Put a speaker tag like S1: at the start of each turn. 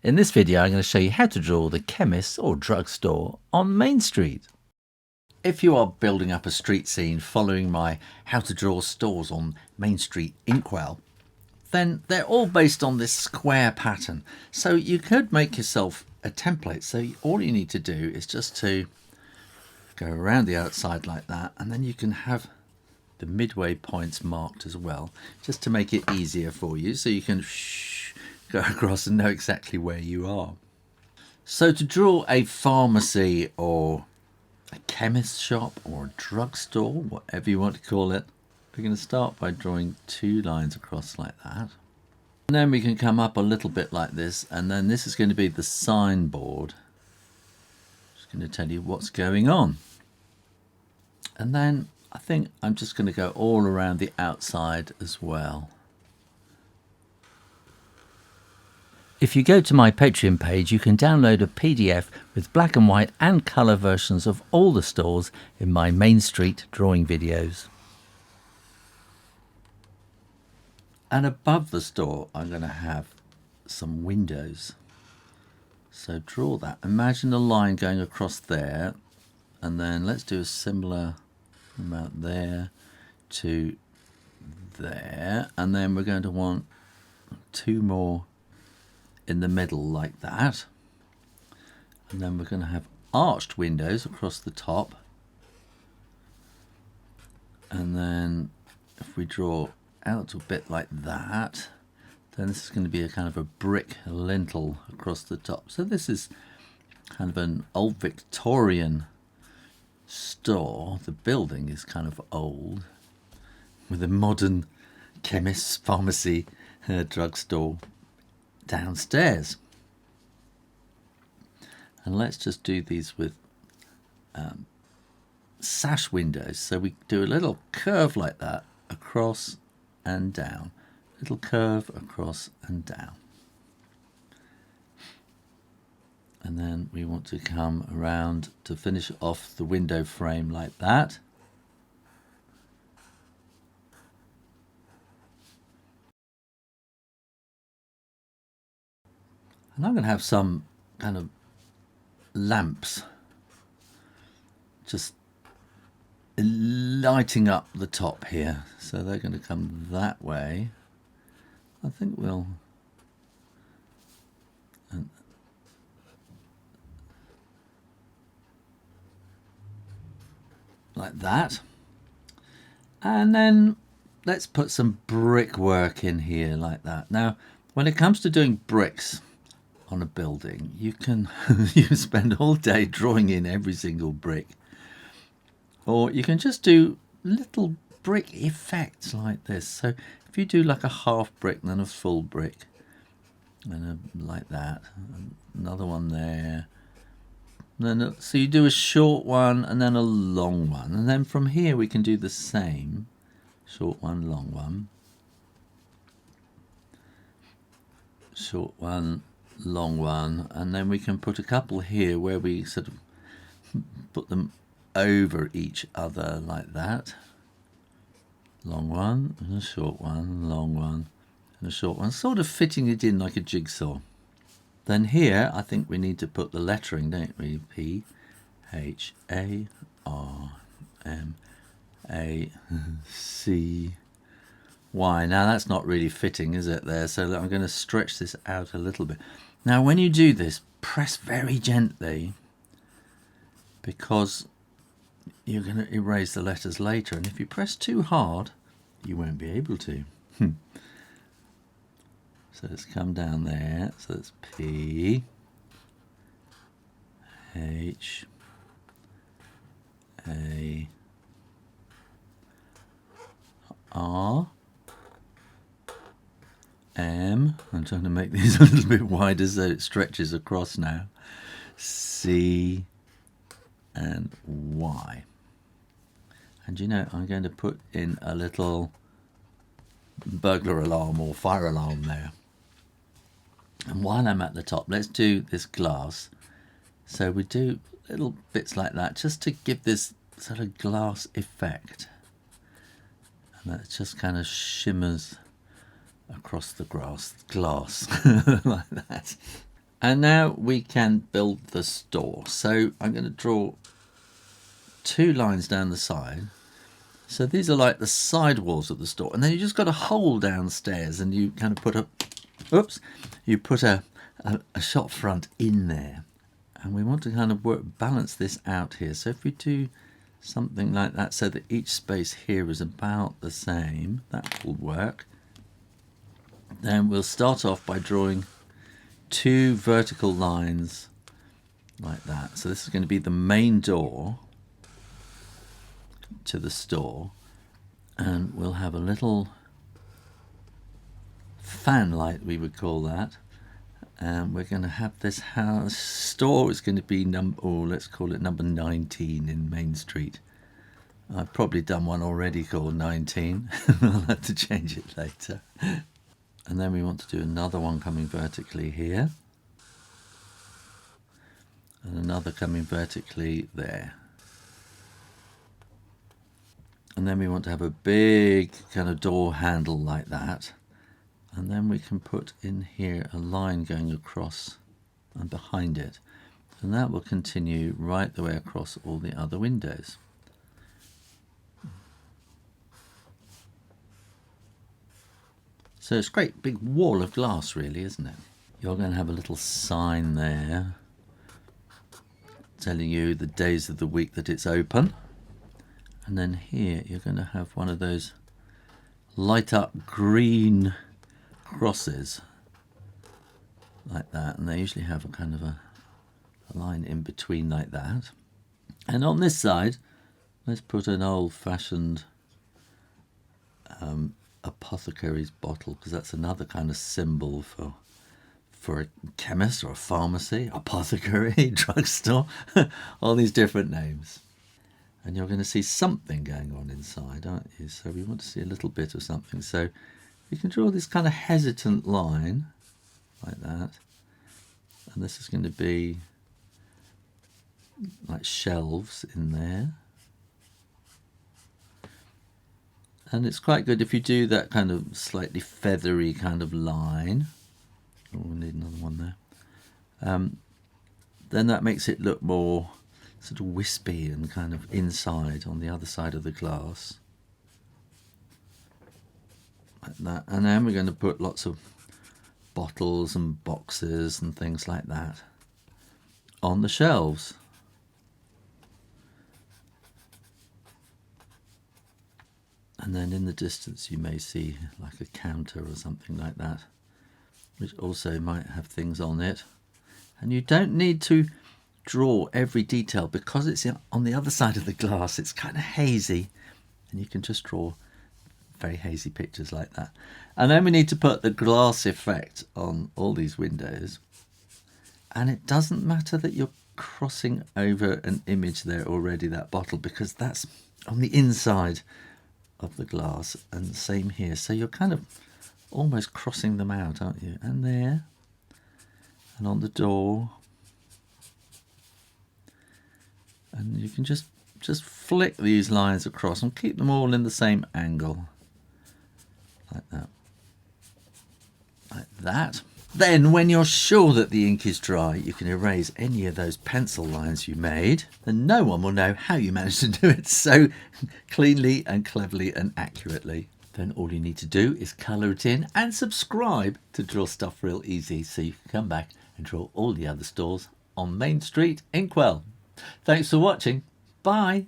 S1: In this video I'm going to show you how to draw the chemist or drugstore on Main Street. If you are building up a street scene following my how to draw stores on Main Street inkwell, then they're all based on this square pattern. So you could make yourself a template. So all you need to do is just to go around the outside like that, and then you can have the midway points marked as well, just to make it easier for you, so you can go across and know exactly where you are. So to draw a pharmacy or a chemist shop or a drugstore, whatever you want to call it, we're going to start by drawing two lines across like that. And then we can come up a little bit like this, and then this is going to be the signboard. Just going to tell you what's going on. And then I think I'm just going to go all around the outside as well. If you go to my Patreon page, you can download a PDF with black and white and colour versions of all the stores in my Main Street drawing videos. And above the store, I'm going to have some windows. So draw that. Imagine a line going across there, and then let's do a similar amount there to there, and then we're going to want two more in the middle like that, and then we're going to have arched windows across the top, and then if we draw out a bit like that, then this is going to be a kind of a brick lintel across the top. So this is kind of an old Victorian store. The building is kind of old, with a modern chemist, pharmacy, drugstore downstairs. And let's just do these with sash windows. So we do a little curve like that, across and down, little curve across and down. And then we want to come around to finish off the window frame like that. And I'm going to have some kind of lamps just lighting up the top here. So they're going to come that way. I think we'll... like that. And then let's put some brickwork in here like that. Now, when it comes to doing bricks on a building, you can you spend all day drawing in every single brick, or you can just do little brick effects like this. So if you do like a half brick, then a full brick, and like that, another one there, and then so you do a short one and then a long one, and then from here we can do the same, short one, long one, short one, long one, and then we can put a couple here where we sort of put them over each other like that. Long one and a short one, long one and a short one, sort of fitting it in like a jigsaw. Then here I think we need to put the lettering, don't we? P-H-A-R-M-A-C-Y. Now that's not really fitting, is it, there? So I'm going to stretch this out a little bit. Now when you do this, press very gently, because you're going to erase the letters later, and if you press too hard you won't be able to. So let's come down there. So it's P H A R M. I'm trying to make these a little bit wider so it stretches across now. C and Y. And you know, I'm going to put in a little burglar alarm or fire alarm there. And while I'm at the top, let's do this glass. So we do little bits like that just to give this sort of glass effect. And that just kind of shimmers across the glass like that. And now we can build the store. So I'm going to draw 2 lines down the side. So these are like the side walls of the store. And then you just got a hole downstairs and you kind of put you put a shop front in there. And we want to kind of balance this out here. So if we do something like that so that each space here is about the same, that will work. Then we'll start off by drawing 2 vertical lines like that. So this is going to be the main door to the store, and we'll have a little fan light, we would call that, and we're going to have this house store is going to be let's call it number 19 in Main Street. I've probably done one already called 19. I'll have to change it later. And then we want to do another one coming vertically here. And another coming vertically there. And then we want to have a big kind of door handle like that. And then we can put in here a line going across and behind it. And that will continue right the way across all the other windows. So it's a great big wall of glass really, isn't it? You're going to have a little sign there telling you the days of the week that it's open. And then here you're going to have one of those light up green crosses like that. And they usually have a kind of a line in between like that. And on this side, let's put an old-fashioned apothecary's bottle, because that's another kind of symbol for a chemist or a pharmacy, apothecary, drugstore, all these different names. And you're going to see something going on inside, aren't you? So we want to see a little bit of something. So you can draw this kind of hesitant line like that. And this is going to be like shelves in there. And it's quite good if you do that kind of slightly feathery kind of line. Oh, we need another one there. Then that makes it look more sort of wispy and kind of inside on the other side of the glass. Like that. And then we're going to put lots of bottles and boxes and things like that on the shelves. And then in the distance you may see like a counter or something like that, which also might have things on it. And you don't need to draw every detail because it's on the other side of the glass. It's kind of hazy, and you can just draw very hazy pictures like that. And then we need to put the glass effect on all these windows. And it doesn't matter that you're crossing over an image there already, that bottle, because that's on the inside of the glass, and same here. So you're kind of almost crossing them out, aren't you? And there, and on the door. And you can just flick these lines across and keep them all in the same angle. Like that. Like that. Then when you're sure that the ink is dry, you can erase any of those pencil lines you made, and no one will know how you managed to do it so cleanly and cleverly and accurately. Then all you need to do is colour it in and subscribe to Draw Stuff Real Easy, so you can come back and draw all the other stores on Main Street, Inkwell. Thanks for watching. Bye.